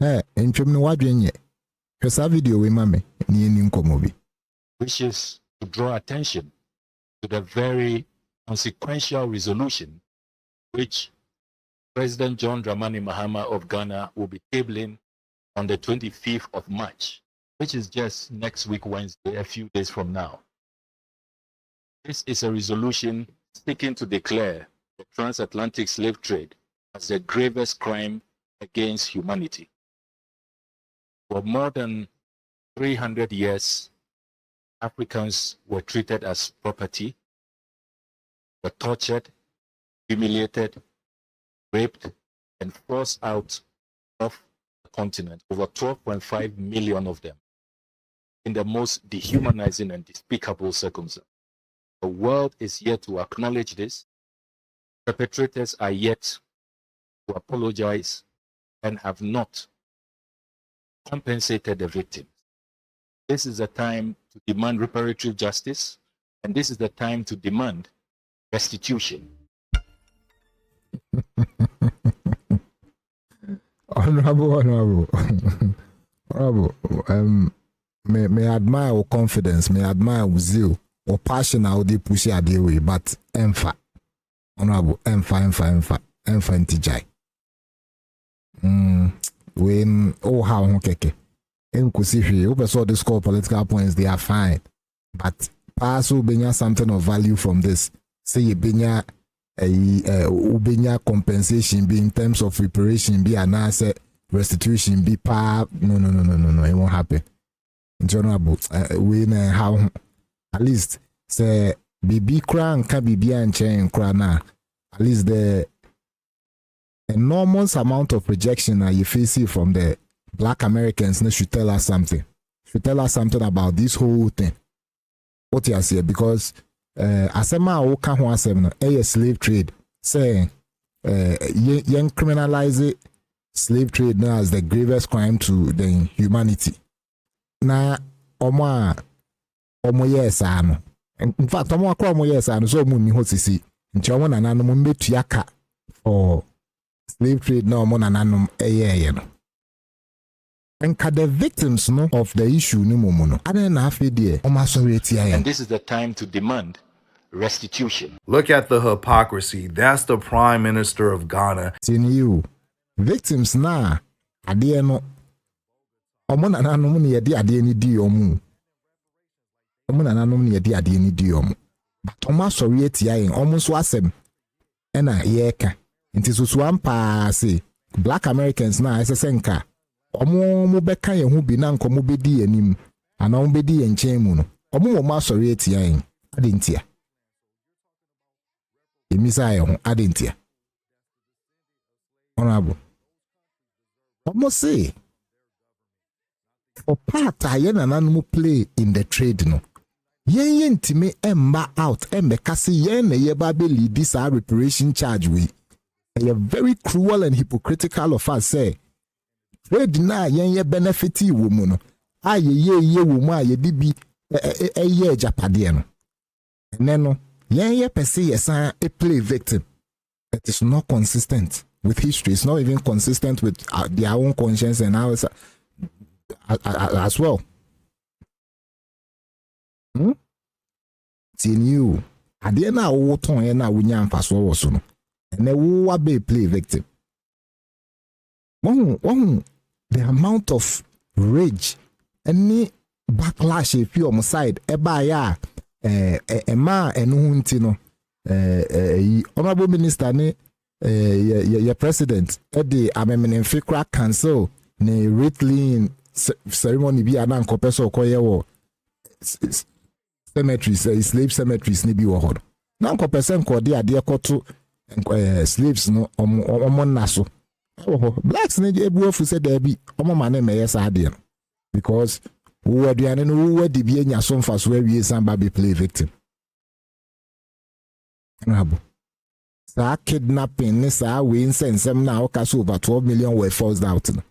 Ntwem no wadwen ye. Hwesa video we mame ni eni nkomo bi. Wishes to draw attention to the very consequential resolution which President John Dramani Mahama of Ghana will be tabling on the 25th of March, which is just next week, Wednesday, a few days from now. This is a resolution seeking to declare the transatlantic slave trade as the gravest crime against humanity. For more than 300 years, Africans were treated as property, were tortured, humiliated, raped, and forced out of the continent, over 12.5 million of them, in the most dehumanizing and despicable circumstances. The world is yet to acknowledge this. Perpetrators are yet to apologize and have not compensated the victims. This is the time to demand reparatory justice, and this is the time to demand restitution. Honorable. May admire your confidence, may admire your zeal, or passion how they push it their way, but honorable, emfa intijai. When how keke. Inclusive, over so they score political points, they are fine. But pass ubenya something of value from this. Say ubenya compensation be in terms of reparation, be an asset, restitution, be no, it won't happen. In general, we know how at least say BB crown can be and chain crana. At least the enormous amount of rejection that you face from the Black Americans should tell us something. Should tell us something about this whole thing. What you say? Because asema oka ho asem no slave trade say yen criminalize slave trade now as the gravest crime to the humanity. Na omo yes ano. In fact, omo akwa yes ano so omo ni ho sisi. Nti omo nananom mbetua ka for slave trade na omo nananom no. And the victims of the issue no momo. And this is the time to demand restitution. Look at the hypocrisy. That's the Prime Minister of Ghana. You victims na ade no omo nananom ne yede ade ni di omo. Omo nananom ne yede ade ni di omo. But omo asori etia yen omo so asem na yeka. Nti so ampa say Black Americans na esesenka omo beka ye hu bi na nkomo bedi anim ana omo bedi ye nchen mu no omo mo asori etia yen adentia emisa ye hu adentia honorable omo say for part aye na nanu play in the trade no yen ntime emba out embeka say yen na ye ba be lead this reparation charge we a very cruel and hypocritical of us say trade na yen benefit wo mu no aye wo mu aye di bi ye japade no ene yen pese yesan a play victim. It is not consistent with history. It's not even consistent with their own conscience and ours as well. Tin you ade na wo ton ye na wo nya mfaso wo so no ene wo be play victim. One the amount of rage any backlash if you on side eba ya ema enu hunti no honorable minister ne your president the amemene fikra cancel ne rattling ceremony bi ana nkopeso okoye wo cemeteries slave cemeteries ni bi wo ho na nkopese nkode ade ekoto slaves no omo naso blacks ne ebu ofu se da bi omo ma na meye sa ade no because wo aduane no wo di bi enya so mfa so awie san ba be play victim nabo sa kidnapping ne sa we insensem na okaso over 12 million were forced out no.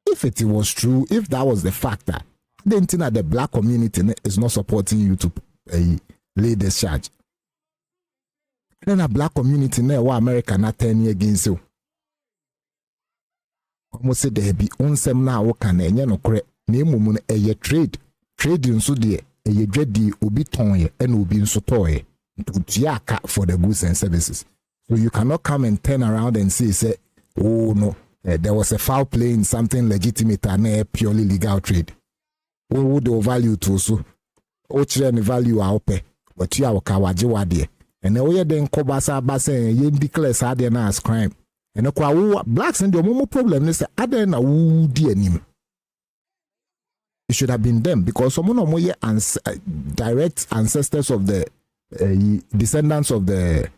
If it was true, if that was the factor, then the black community is not supporting you to lay this charge. Then a black community now America not 10 years against you. almost say there be onsem na wo kan enye no kore na emum no eye trade nso de eye dwedi obi ton ye na obi nso toye to aka for the goods and services. So you cannot come and turn around and say oh no, there was a foul play in something legitimate and a purely legal trade. What would the value to so? Ochre ni value a ope, but you are kawaji wade. And then then kobasa basa ye declare sa de na as crime. And kwa blacks in the momo problem is ade na wu di anim. It should have been them because some of them direct ancestors of the descendants of the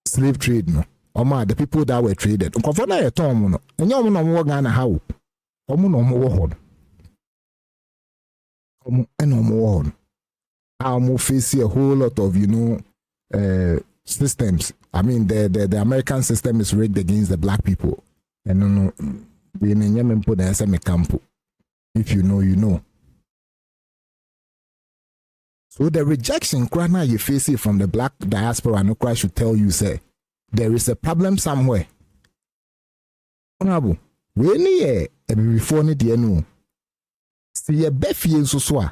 slave trade, no. The people that were traded. Nkofona ye ton no. Enye omo no mo Ghana how. Omo no mo wo hon. Omo eno mo wo hon. Omo face a whole lot of systems. I mean the American system is rigged against the black people. And no we nenye mempo na ese me campo. If you know, you know. So the rejection crana you face it from the black diaspora no cry should tell you say there is a problem somewhere. Honorable, we need a before need no. See a befi so.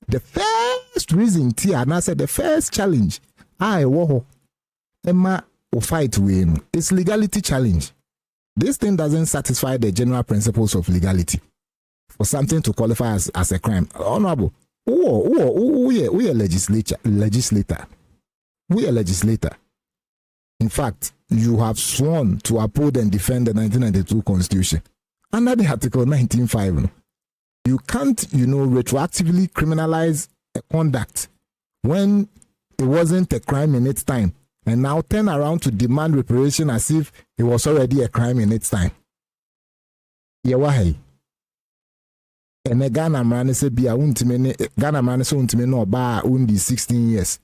The first reason and I said the first challenge I wo Emma or fight win is legality challenge. This thing doesn't satisfy the general principles of legality for something to qualify as a crime. Honorable, we are legislator. We are legislator. In fact, you have sworn to uphold and defend the 1992 Constitution. Under the Article 19.5, you can't, retroactively criminalize a conduct when it wasn't a crime in its time, and now turn around to demand reparation as if it was already a crime in its time. Yawahi. And Ghana man say be a Ghana man say untime no ba undi 16 years.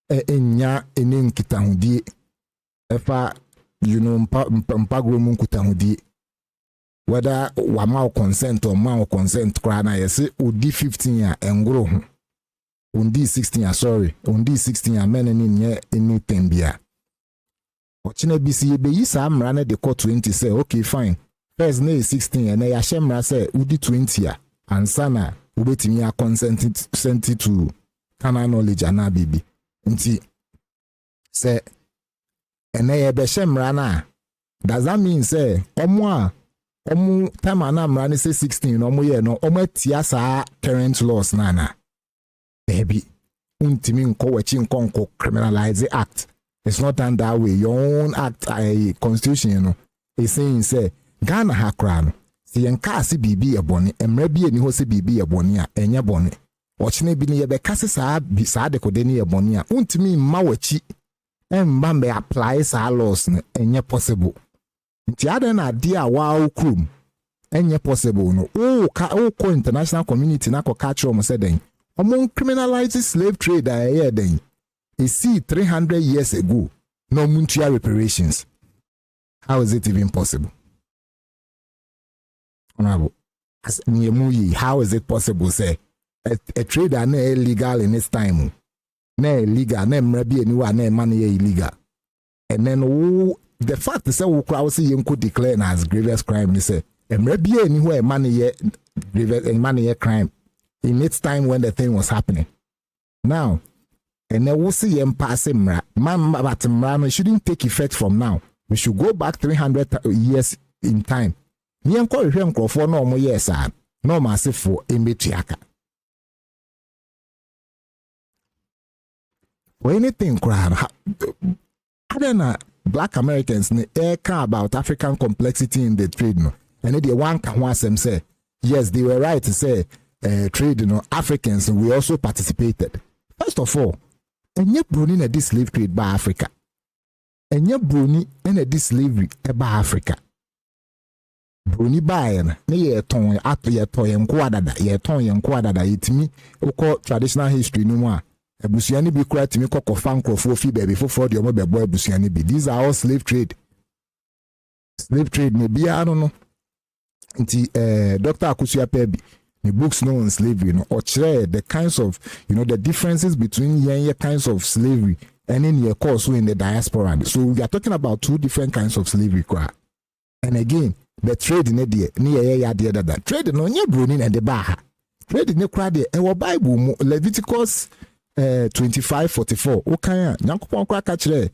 Enya enin kitahudi. Efa mpagro mun kutahudi. Whether wama consent or ma consent kra na yesi udi 15 ya engro ho. Undi 16 ya sorry. Undi 16 ya men ni nye anything bia. Ochine bisi ye be yisa amra na de court 20 say okay fine. First na 16 ya na ya shemra say udi 20 ya. Ansana ubetimi ya consent to canon knowledge ana bibi. Nti say ene be shemra na does that mean say omo time ana mra ni say 16 omo ye no omo atia sa current laws na baby untimi nko wachi nko criminalize the act. It's not done that way. Your own act constitution is saying say Ghana hakra no yenka ase bibi ebone emra bi eni ho se bibi ebone a enya bone ochine bi ne ye be kase saa de kode ne ebone a untimi mma wachi emba me apply saa laws ne enye possible nti ade na ade a wa okrum enye possible no o international community na ko catch them say den omo criminalize slave trade a den e see 300 years ago no muntua reparations. How is it even possible? Honorable, how is it possible say a trader na illegal in its time? Na illegal, na mrabi anywa na money illegal. And then the fact is that we crowd see you could declare as grievous crime. They say mrabi anywhere money grievous and money crime in its time when the thing was happening. Now, and then we see him passing mra. But mra shouldn't take effect from now. We should go back 300 years in time. Ni enko hwehwe nkrofo na omo yes a na omo asefo emetuaka for anything crap adena black Americans ne care about African complexity in the trade no and they one can one say yes they were right to say trade Africans we also participated. First of all, enye broni na this slave trade by Africa, enye broni na this slavery by Africa. Bruni bayen ne ye ton ato ye to ye nko adada ye ton ye nko adada yetimi ukọ traditional history no mu a abusuani bi kura timi kokofa nkrofo fi baby foforo de omo bebo abusuani bi. These are all slave trade ne bia no nti Dr. Akusua Pebi the books no on slavery no or share the kinds of the differences between yen kinds of slavery and in your course in the diaspora. So we are talking about two different kinds of slavery. And again, the trade in the near ya the other trade no nye bruni and the baha trade in the crowd e Bible Leviticus 25:44 okanya nyankopon kwa ka kire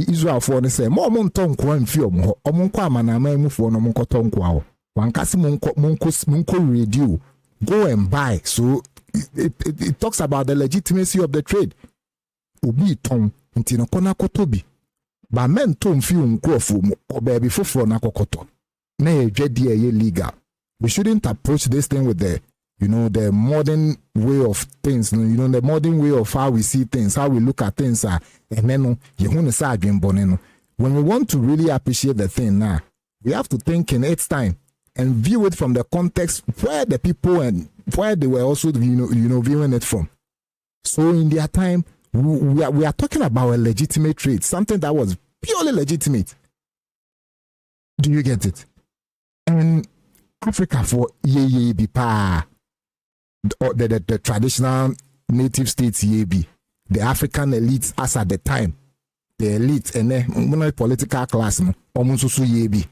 Israel for ne say mo nton kwa mfi ho omonko amanama emufo no monko tonko awo wankase monko radio go and buy. So it talks about the legitimacy of the trade. Obi ton nti no kona kotobi ba men ton fi nkrofo mu oba bi foforo na kokoto na edwade ye legal. We shouldn't approach this thing with the the modern way of things, the modern way of how we see things, how we look at things. And then when we want to really appreciate the thing now, we have to think in its time and view it from the context where the people and where they were also viewing it from. So in their time, we are talking about a legitimate trade, something that was purely legitimate. Do you get it? And Africa for be pa the traditional native states be the African elites as at the time, the elite and the political class no almost so be.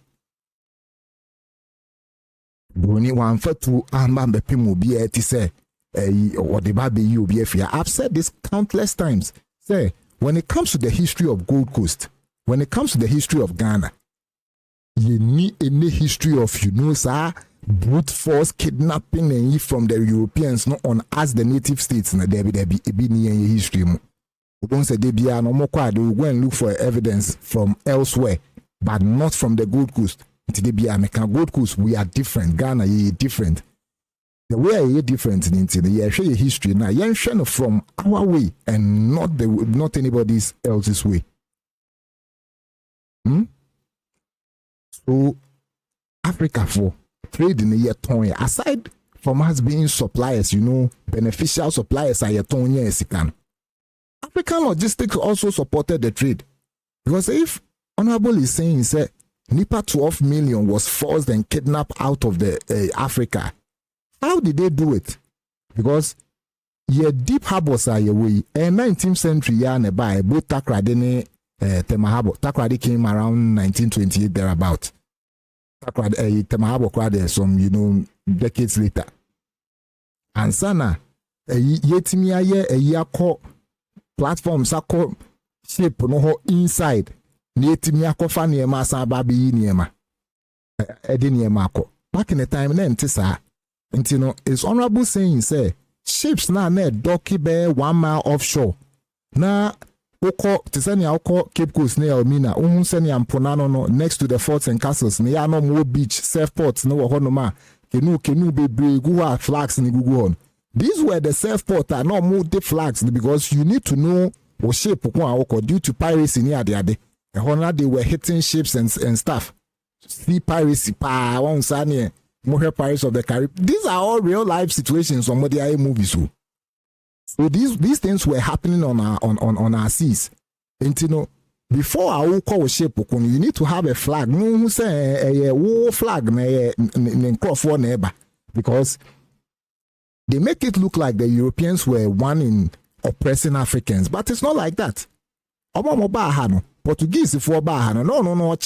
Bruni one for two amba bepimu be eti say or the baby you be here. I've said this countless times. Say when it comes to the history of Gold Coast, when it comes to the history of Ghana, you need any history of sir, brute force kidnapping and from the Europeans not on as the native states na there be near history. We say they be no more they will go and look for evidence from elsewhere, but not from the Gold Coast. They be American Gold Coast, we are different. Ghana is different. The way are different in the share history now. You share from our way and not anybody else's way. So Africa for trade in the year ton aside from us being suppliers, beneficial suppliers are ton years can. African logistics also supported the trade. Because if Honorable is saying say Nipa 12 million was forced and kidnapped out of the Africa, how did they do it? Because your deep harbors are your way. 19th century year nearby, both Takrady and Temahabo. Takrady came around 1928 thereabout. Takrady, Temahabo crowd some decades later. And sana yetimi aye yako platforms ako shape no inside. Yetimi akofa niema sa babi niema. Edi niema ako. Back in the time na ntisa it's honorable saying say ships na docky be 1 mile offshore. Na oko tisani oko Cape Coast ne Elmina uhun seni amponano no next to the forts and castles ne ya no more beach surf ports no wo no ma kenu bebre guwa flags ni gugu on. These were the surf ports are no more the flags because you need to know what ship oko due to piracy ni ade. They were hitting ships and stuff. See piracy pa one sani more Pirates of the Caribbean. These are all real life situations on the movies. So these things were happening on our seas. And before our call ship, you need to have a flag. No say a war flag for neighbor because they make it look like the Europeans were one in oppressing Africans, but it's not like that. Portuguese for bahano no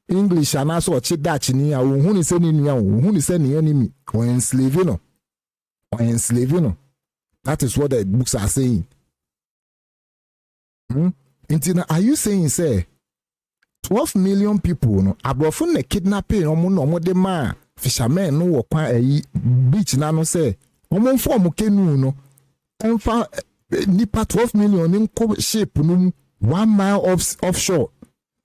English and also Dutch ni who say who say ni enemy or enslaving that is what the books are saying. Are you saying say 12 million people no abrofo na kidnapping no de ma fishermen no wo kwan beach na no say omo form kenu no emfa nipa 12 million nko ship no 1 mile offshore.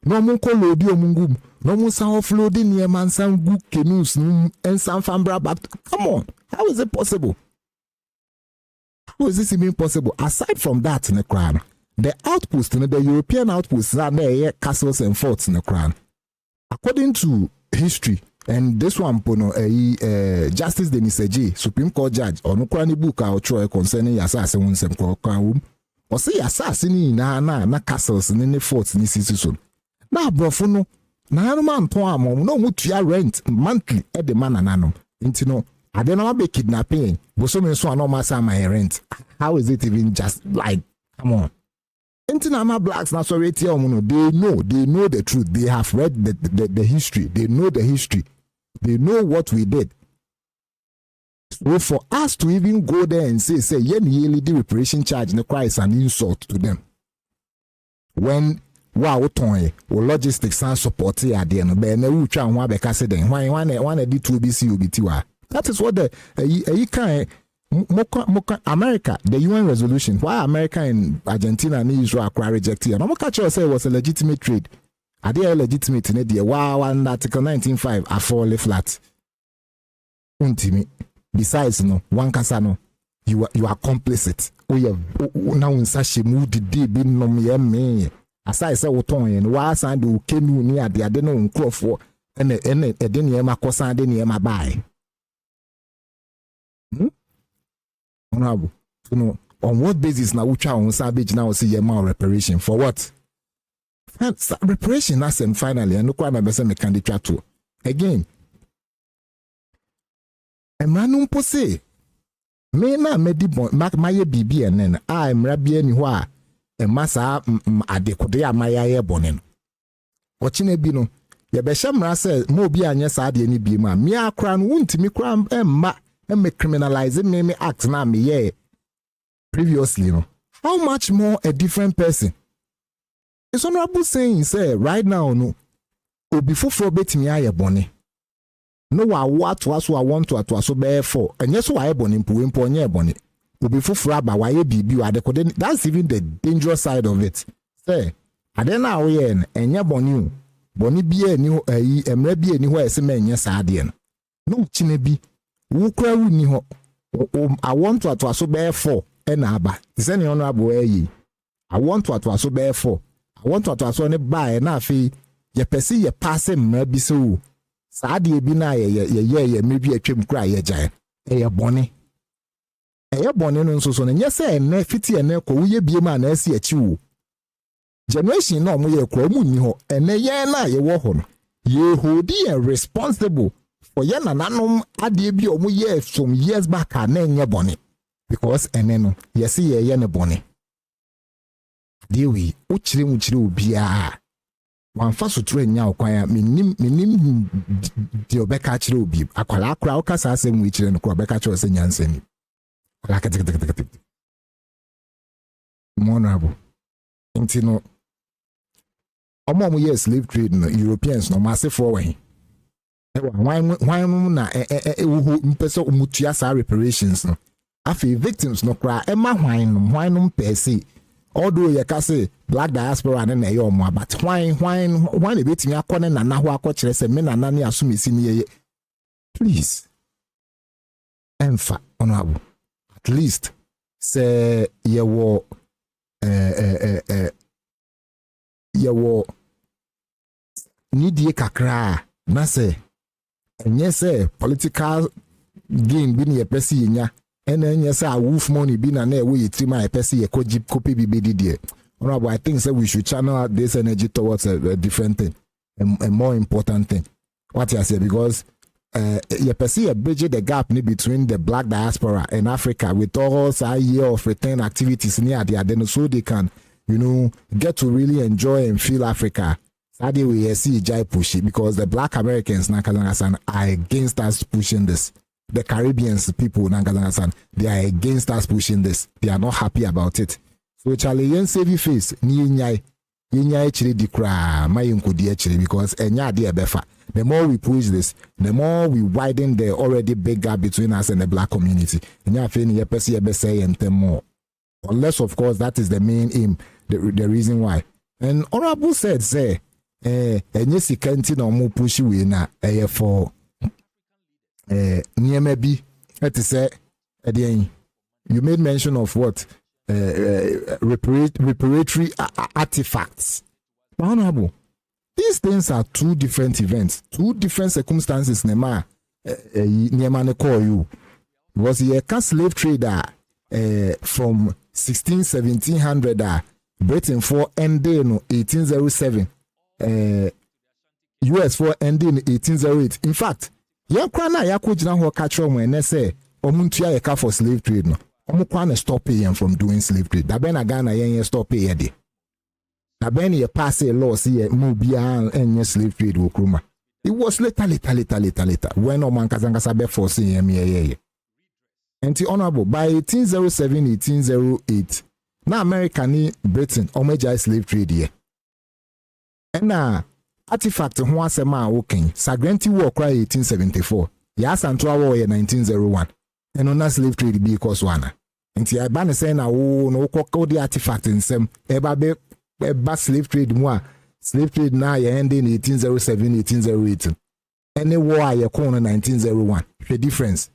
No mun ko lodi omungum. No mun san offloading near man san good canoes and san fambra back. Come on. How is it possible? How is this even possible? Aside from that in the crown, the outpost, the European outposts are there castles and forts in the crown. According to history, and this one Justice Deniseji, Supreme Court judge, or no crani book or troy concerning assassin or say assassin na castles and the forts in this season. Na brofo no na no man ton amom no mutua rent monthly at the man anano intino ade no be kidnapping bo so me so anoma sa my rent. How is it even just like come on intina ma blacks na sorry tia omo no they know the truth. They have read the history. They know the history. They know what we did. So for us to even go there and say, yearly the reparation charge in the cry is an insult to them. When wow toy or logistics and support here at the end, but no try and be casting. Why one did 2BC UBTY? That is what the America, the UN resolution, why America and Argentina and Israel are rejected. And I'm catch say it was a legitimate trade. Are they legitimate in the wow and Article 19.5 are fully flat. Untimi. Besides, no, one casano, you are complicit. Oh, yeah, now in such a mood, the day being no me. As I say, what on and why I do canoe near the adeno crop for and a deniema cosa deniema buy. Honorable, you know, on what basis now we try on savage now see your amount reparation for what? Reparation, that's and finally, and look what my best candidate to again. Emmanuel Pose, me na medi bon maye bibi enen a emra bia ni ho a emasa adekode amaya ye bonen. Ochine bi no ye be hye se mo bi anye sa de ni bi ma me akra no wuntimi kra emma me criminalize me act na me ye previously no. How much more a different person? It's honorable saying say right now no obi foforo betimi aye bonen. No what was I want to so bear for and yes why bonny mpo nye bonny will be full fraba why bibi adekode. That's even the dangerous side of it. Say adena we enye bonny bie ni emre bie ni ho ese menye saade no chinebi wo kra wu ni ho I want to so bear for na aba is any honorable yi I want to so bear for I want to so ne buy na afi ye pesi ye pass emre bi so saade bi na ye maybe atwem kra ye gyan e bone no nso so no nye se na fiti ene ko wo ye bie ma na asi achi wo generation na omo ye kra mu ni ho ene ye na ye wo ho no ye hold ye responsible for ye nananom ade bi omo ye some years back na enye bone because ene no ye se ye ne bone de wi o chire mu chire obi a wan fa so tro nya okwan minim de obeka chire obi akwala akra o kasa asem wi chire no ko obeka chire se nyansani ala katik honorable intino omo yes slave trade no Europeans no massive for we why na wo mpeso umutua sa reparations no afi victims no kra e ma hwan no pese. Although you can say black diaspora and na yo mo but why e betimi akone na na ho akokire se me na na ne asumisi ne ye please emfa honorable at least say ye wo nidie kakra na say enye say political gain bi ne ye pesi nya ena enye say a wolf money bi na na we yitima ye pesi ye kopi bi die. Honorable, I think say we should channel this energy towards a different thing, a more important thing. What you say, because you perceive a bridge the gap between the black diaspora and Africa with all a year of return activities near the Adeno, so they can, get to really enjoy and feel Africa. Sadly, we see Jai push it because the black Americans are against us pushing this. The Caribbeans people they are against us pushing this. They are not happy about it. So Charlie, yen save face ni nyai chiri di kra my nkodi chiri because enya de befa. The more we push this, the more we widen the already big gap between us and the black community. Enya fe ni yepesi yebese yentem more. Unless of course that is the main aim, the reason why. And honorable said say enye sikanti na omo push we na for niema bi et say you made mention of what reparatory artifacts. Honorable, these things are two different events, two different circumstances. Nema ne call you was a slave trader from 1700 Britain for ending in 1807, US for ending in 1808. In fact, Yankwana Yakujina ho catch on when they say Omuntia yaka for slave trade no. Omukwana stop paying from doing slave trade. Da ben Ghana yen stop pay de. Da ben ye pass a law see mobia and slave trade wo kruma. It was later. When Oman Kazangasa be forcing him. And the honorable by 1807, 1808, now America ni Britain omejai slave trade here. And artifact who was a man working, Sagrenti War cry 1874, Yas and War 1901, and on slave trade because one. And the Ibana saying, oh, no, the artifact in some eba slave trade more. Slave trade now ending 1807, 1808. Any war you call 1901. The difference.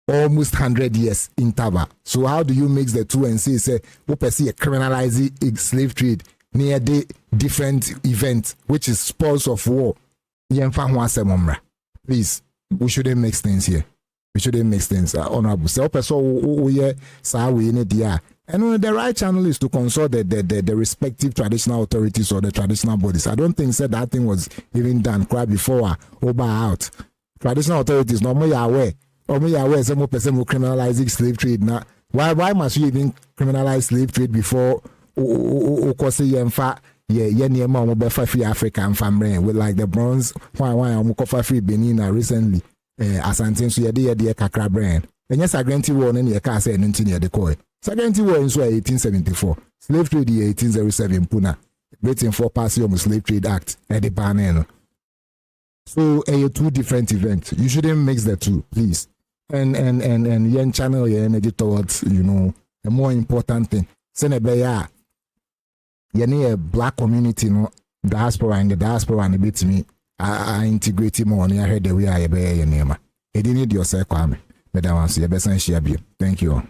Almost 100 years interval. So how do you mix the two and say we perceive criminalizing slave trade near the different event, which is spoils of war? Please, we shouldn't mix things here. We shouldn't mix things. Honorable. So and the right channel is to consult the respective traditional authorities or the traditional bodies. I don't think that thing was even done quite before over out. Traditional authorities normally are aware. Some person will criminalize slave trade now. Why must you even criminalize slave trade before free African family with like the bronze why free Benin recently Asante so ye kakra brand. And yes, I grant you one in your car say anything near the coin. Saganti war in 1874. Slave trade 1807 Puna. Britain for passing the Slave Trade Act at the Banano. So two different events. You shouldn't mix the two, please. And yen channel your energy towards, a more important thing. Senebeya, you a black community, diaspora and the bit to me. I integrate more near head the way I bear your name. It didn't need your circle. Madam, I see your best and share. Thank you.